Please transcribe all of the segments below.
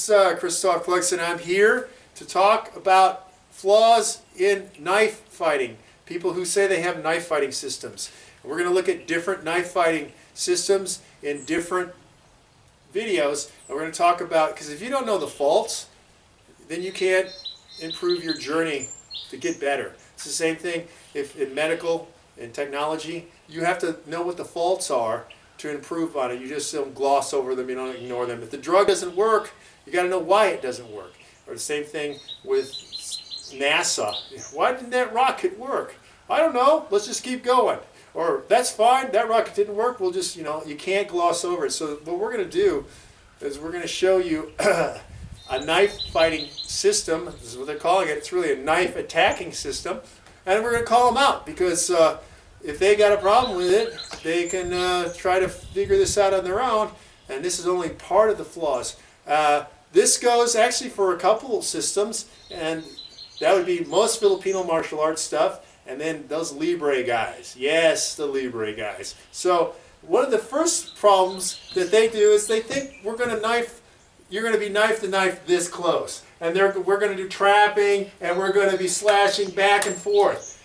Christophe Clugston. I'm here to talk about flaws in knife fighting. People who say they have knife fighting systems. And we're going to look at different knife fighting systems in different videos. And we're going to talk about, because if you don't know the faults, then you can't improve your journey to get better. It's the same thing if in medical and technology. You have to know what the faults are to improve on it. You just don't gloss over them, you don't ignore them. If the drug doesn't work, you got to know why it doesn't work. Or the same thing with NASA. Why didn't that rocket work? I don't know, let's just keep going. Or that's fine, that rocket didn't work, we'll just, you can't gloss over it. So what we're going to do is we're going to show you a knife fighting system. This is what they're calling it. It's really a knife attacking system. And we're going to call them out because if they got a problem with it, they can try to figure this out on their own. And this is only part of the flaws. This goes actually for a couple of systems, and that would be most Filipino martial arts stuff, and then those Libre guys. Yes, the Libre guys. So one of the first problems that they do is they think we're going to knife, you're going to be knife to knife this close. And we're going to do trapping, and we're going to be slashing back and forth.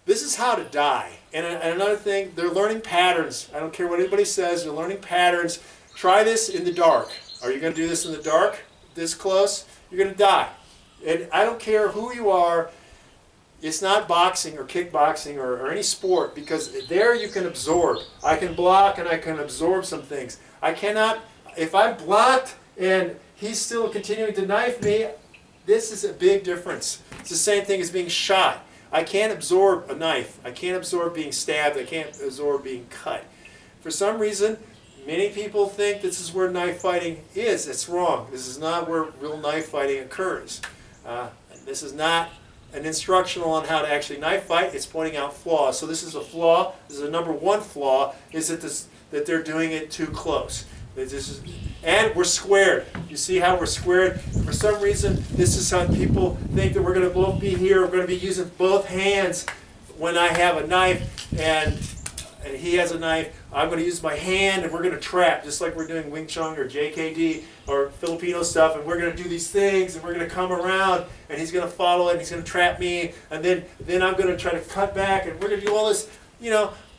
This is how to die. And another thing, they're learning patterns. I don't care what anybody says, they're learning patterns. Try this in the dark. Are you going to do this in the dark, this close? You're going to die. And I don't care who you are. It's not boxing or kickboxing or any sport, because there you can absorb. I can block and I can absorb some things. I cannot, if I'm blocked and he's still continuing to knife me, this is a big difference. It's the same thing as being shot. I can't absorb a knife. I can't absorb being stabbed. I can't absorb being cut. For some reason, many people think this is where knife fighting is. It's wrong. This is not where real knife fighting occurs. This is not an instructional on how to actually knife fight. It's pointing out flaws. So this is a flaw. This is a number one flaw, is that they're doing it too close. And we're squared. You see how we're squared? For some reason, this is how people think that we're going to both be here. We're going to be using both hands when I have a knife and he has a knife. I'm going to use my hand and we're going to trap, just like we're doing Wing Chun or JKD or Filipino stuff. And we're going to do these things and we're going to come around and he's going to follow it and he's going to trap me. And then I'm going to try to cut back and we're going to do all this,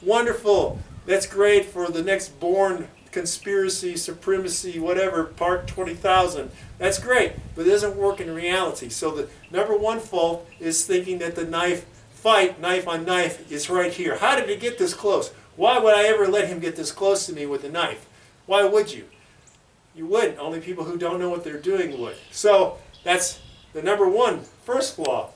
wonderful. That's great for the next Born conspiracy, supremacy, whatever, part 20,000. That's great, but it doesn't work in reality. So the number one fault is thinking that the knife fight, knife on knife, is right here. How did it get this close? Why would I ever let him get this close to me with a knife? Why would you? You wouldn't. Only people who don't know what they're doing would. So that's the number one, first flaw.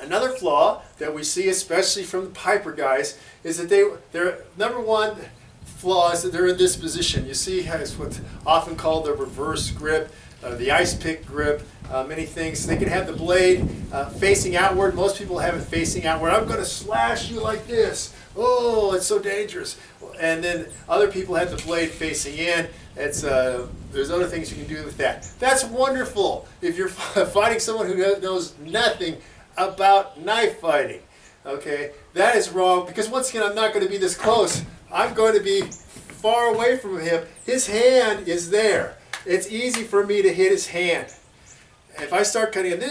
Another flaw that we see, especially from the Piper guys, is that their number one flaw is that they're in this position. You see how it's what's often called the reverse grip, the ice pick grip, many things. They can have the blade facing outward. Most people have it facing outward. I'm going to slash you like this. Oh, it's so dangerous. And then other people have the blade facing in. There's other things you can do with that. That's wonderful if you're fighting someone who knows nothing about knife fighting. Okay, that is wrong, because once again, I'm not going to be this close. I'm going to be far away from him. His hand is there. It's easy for me to hit his hand. If I start cutting, and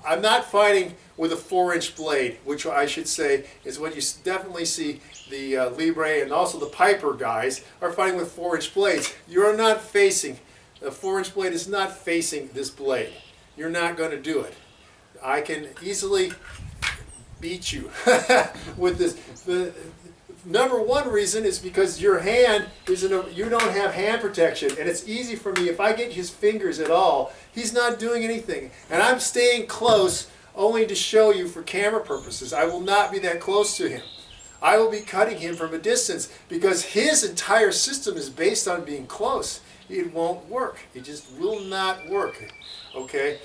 I'm not fighting with a 4-inch blade, which I should say is what you definitely see the Libre and also the Piper guys are fighting with 4-inch blades. You're not facing, the 4-inch blade is not facing this blade. You're not going to do it. I can easily beat you with this. The number one reason is because your hand you don't have hand protection, and it's easy for me, if I get his fingers at all, he's not doing anything, and I'm staying close only to show you for camera purposes. I will not be that close to him. I will be cutting him from a distance because his entire system is based on being close. It won't work. It just will not work. Okay?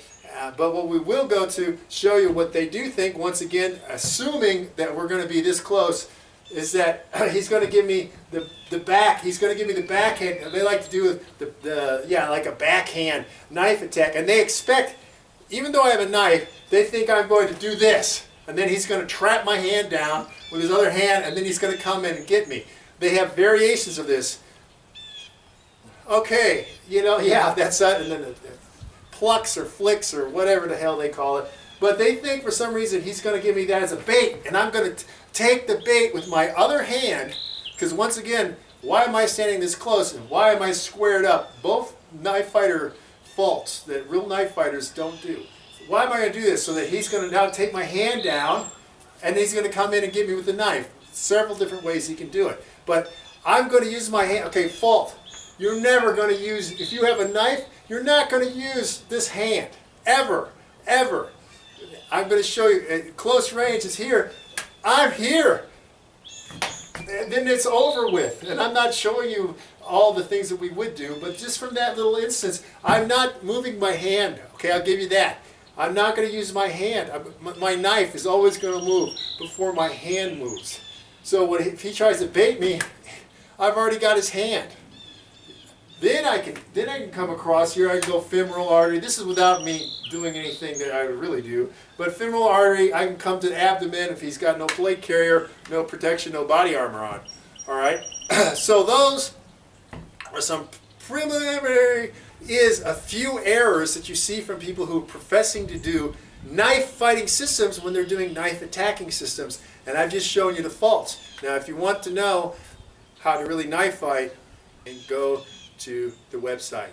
But what we will go to show you what they do think, once again, assuming that we're going to be this close, is that he's going to give me the back. He's going to give me the backhand. They like to do like a backhand knife attack. And they expect, even though I have a knife, they think I'm going to do this. And then he's going to trap my hand down with his other hand, and then he's going to come in and get me. They have variations of this. Okay, you know, yeah, that's that, and then it plucks or flicks or whatever the hell they call it. But they think for some reason he's going to give me that as a bait, and I'm going to take the bait with my other hand, because once again, why am I standing this close and why am I squared up? Both knife fighter faults that real knife fighters don't do. Why am I going to do this? So that he's going to now take my hand down, and he's going to come in and get me with the knife. Several different ways he can do it. But I'm going to use my hand. Okay, fault. You're never going to use, if you have a knife, you're not going to use this hand. Ever. Ever. I'm going to show you, at close range is here. I'm here. And then it's over with. And I'm not showing you all the things that we would do, but just from that little instance, I'm not moving my hand. Okay, I'll give you that. I'm not going to use my hand. My knife is always going to move before my hand moves. So if he tries to bait me, I've already got his hand. Then I can come across here. I can go femoral artery. This is without me doing anything that I would really do. But femoral artery, I can come to the abdomen if he's got no plate carrier, no protection, no body armor on. All right. So those are some preliminary. Is a few errors that you see from people who are professing to do knife fighting systems when they're doing knife attacking systems. And I've just shown you the faults. Now, if you want to know how to really knife fight, go to the website.